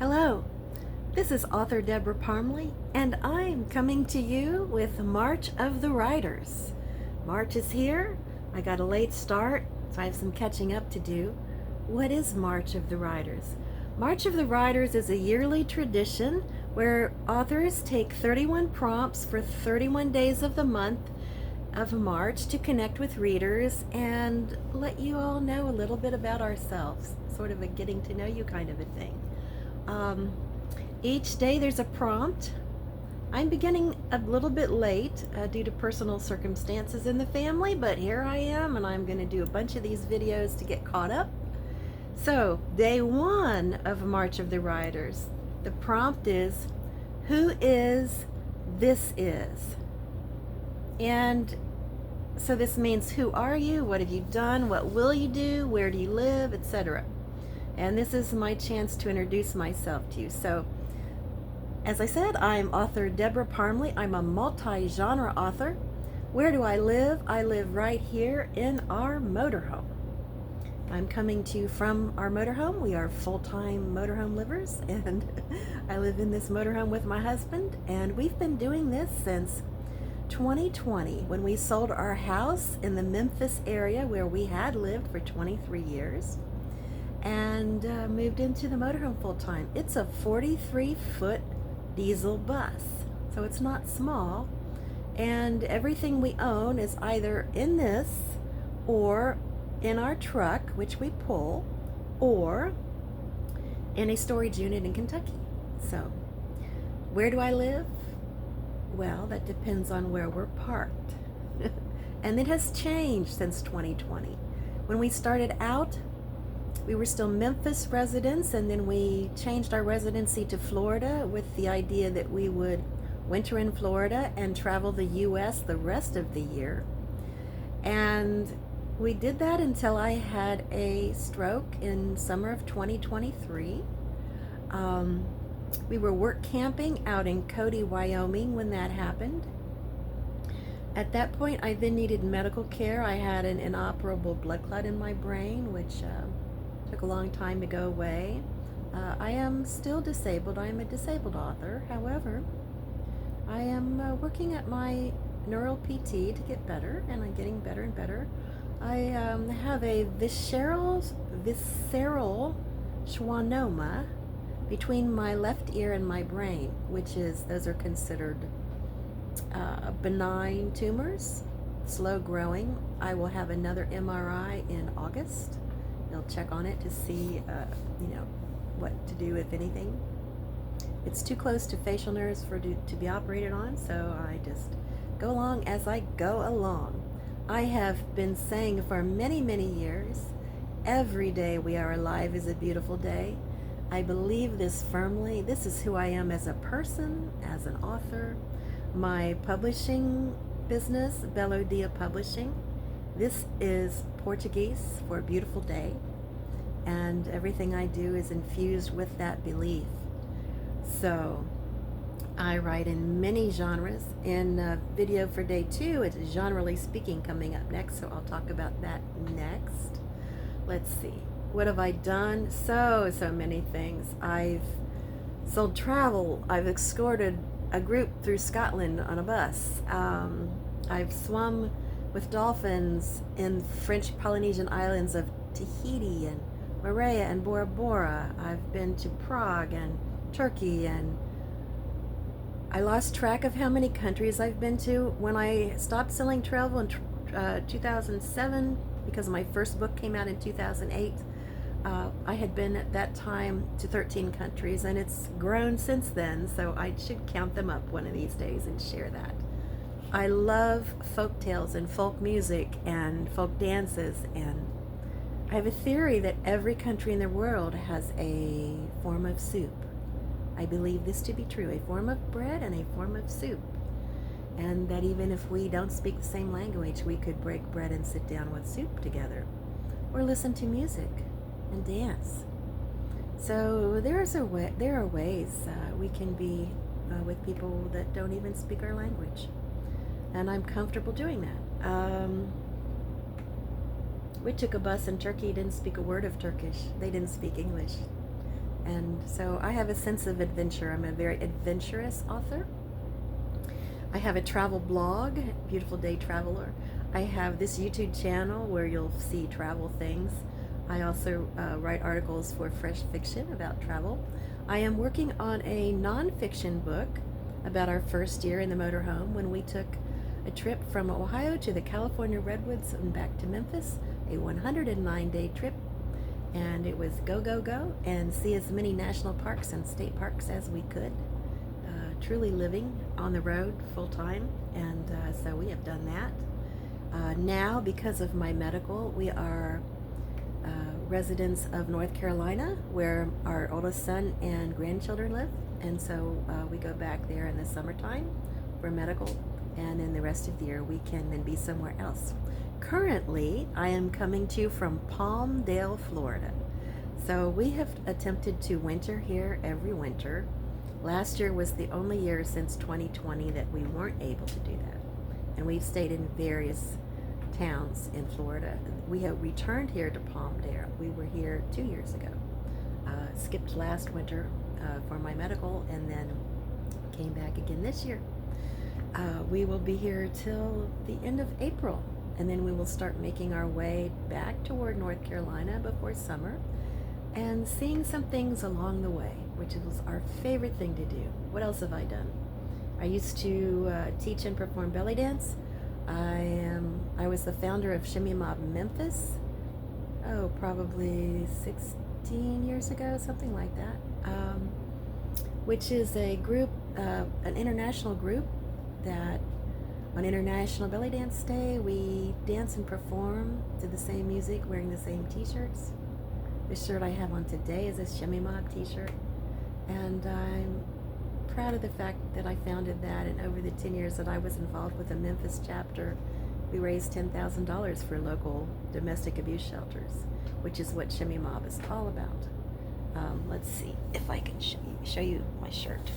Hello, this is author Debra Parmley, and I'm coming to you with March of the Writers. March is here. I got a late start, so I have some catching up to do. What is March of the Writers? March of the Writers is a yearly tradition where authors take 31 prompts for 31 days of the month of March to connect with readers and let you all know a little bit about ourselves, sort of a getting to know you kind of a thing. Each day there's a prompt. I'm beginning a little bit late due to personal circumstances in the family, but here I am, and I'm going to do a bunch of these videos to get caught up. So, day one of March of the Writers. The prompt is, who is this is? And so this means, who are you? What have you done? What will you do? Where do you live? Etc. And this is my chance to introduce myself to you. So, as I said, I'm author Debra Parmley. I'm a multi-genre author. Where do I live? I live right here in our motorhome. I'm coming to you from our motorhome. We are full-time motorhome livers, and I live in this motorhome with my husband, and we've been doing this since 2020, when we sold our house in the Memphis area where we had lived for 23 years. And moved into the motorhome full time. It's a 43-foot diesel bus, so it's not small. And everything we own is either in this, or in our truck, which we pull, or in a storage unit in Kentucky. So, where do I live? Well, that depends on where we're parked. And it has changed since 2020. When we started out, we were still Memphis residents, and then we changed our residency to Florida with the idea that we would winter in Florida and travel the U.S. the rest of the year. And we did that until I had a stroke in summer of 2023. We were work camping out in Cody, Wyoming when that happened. At that point, I then needed medical care. I had an inoperable blood clot in my brain, which took a long time to go away. I am still disabled. I am a disabled author. However, I am working at my neural PT to get better, and I'm getting better and better. I have a visceral schwannoma between my left ear and my brain, those are considered benign tumors, slow growing. I will have another MRI in August. They'll check on it to see, what to do, if anything. It's too close to facial nerves to be operated on, so I just go along as I go along. I have been saying for many, many years, every day we are alive is a beautiful day. I believe this firmly. This is who I am as a person, as an author. My publishing business, Belo Dia Publishing, this is Portuguese for a beautiful day, and everything I do is infused with that belief. So I write in many genres. In video for day 2, it's generally speaking coming up next, so I'll talk about that next. Let's see. What have I done? So many things. I've sold travel. I've escorted a group through Scotland on a bus. I've swum with dolphins in French Polynesian islands of Tahiti and Moorea and Bora Bora. I've been to Prague and Turkey, and I lost track of how many countries I've been to. When I stopped selling travel in 2007, because my first book came out in 2008, I had been at that time to 13 countries, and it's grown since then, so I should count them up one of these days and share that. I love folk tales and folk music and folk dances, and I have a theory that every country in the world has a form of soup. I believe this to be true, a form of bread and a form of soup. And that even if we don't speak the same language, we could break bread and sit down with soup together, or listen to music and dance. So there are ways we can be with people that don't even speak our language. And I'm comfortable doing that. We took a bus in Turkey, didn't speak a word of Turkish. They didn't speak English. And so I have a sense of adventure. I'm a very adventurous author. I have a travel blog, Beautiful Day Traveler. I have this YouTube channel where you'll see travel things. I also write articles for Fresh Fiction about travel. I am working on a nonfiction book about our first year in the motorhome when we took a trip from Ohio to the California Redwoods and back to Memphis, a 109-day trip. And it was go, go, go, and see as many national parks and state parks as we could. Truly living on the road full time, and so we have done that. Now, because of my medical, we are residents of North Carolina, where our oldest son and grandchildren live, and so we go back there in the summertime for medical, and then the rest of the year we can then be somewhere else. Currently, I am coming to you from Palmdale, Florida. So we have attempted to winter here every winter. Last year was the only year since 2020 that we weren't able to do that. And we've stayed in various towns in Florida. We have returned here to Palmdale. We were here 2 years ago. Skipped last winter for my medical, and then came back again this year. We will be here till the end of April, and then we will start making our way back toward North Carolina before summer, and seeing some things along the way, which was our favorite thing to do. What else have I done? I used to teach and perform belly dance. I was the founder of Shimmy Mob Memphis, probably 16 years ago, something like that, which is a group, an international group that on International Belly Dance Day, we dance and perform to the same music, wearing the same t-shirts. The shirt I have on today is a Shimmy Mob t-shirt, and I'm proud of the fact that I founded that, and over the 10 years that I was involved with the Memphis chapter, we raised $10,000 for local domestic abuse shelters, which is what Shimmy Mob is all about. Let's see if I can show you my shirt.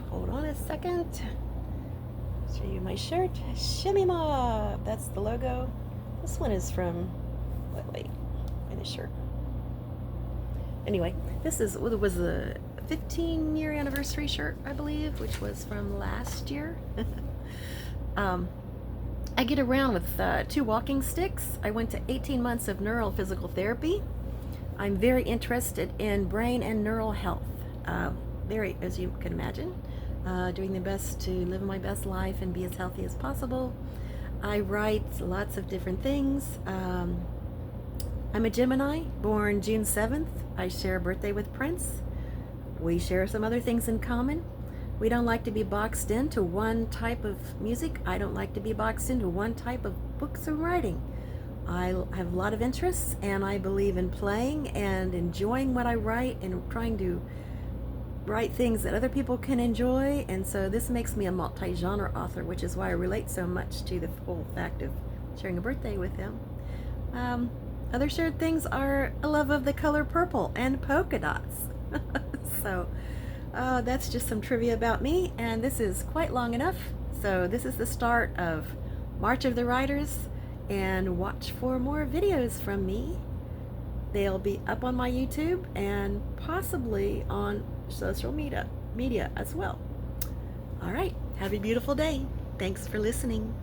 Hold on a second. Show you my shirt. Shimmy Mob. That's the logo. This one is from, wait, the shirt. Anyway, this was a 15-year anniversary shirt, I believe, which was from last year. I get around with 2 walking sticks. I went to 18 months of neurophysical therapy. I'm very interested in brain and neural health. Very, as you can imagine, doing the best to live my best life and be as healthy as possible. I write lots of different things. I'm a Gemini, born June 7th. I share a birthday with Prince. We share some other things in common. We don't like to be boxed into one type of music. I don't like to be boxed into one type of books or writing. I have a lot of interests, and I believe in playing and enjoying what I write and trying to write things that other people can enjoy. And so this makes me a multi-genre author, which is why I relate so much to the whole fact of sharing a birthday with him. Other shared things are a love of the color purple and polka dots. So that's just some trivia about me, and this is quite long enough. So this is the start of March of the Writers, and watch for more videos from me. They'll be up on my YouTube and possibly on social media as well. All right, have a beautiful day. Thanks for listening.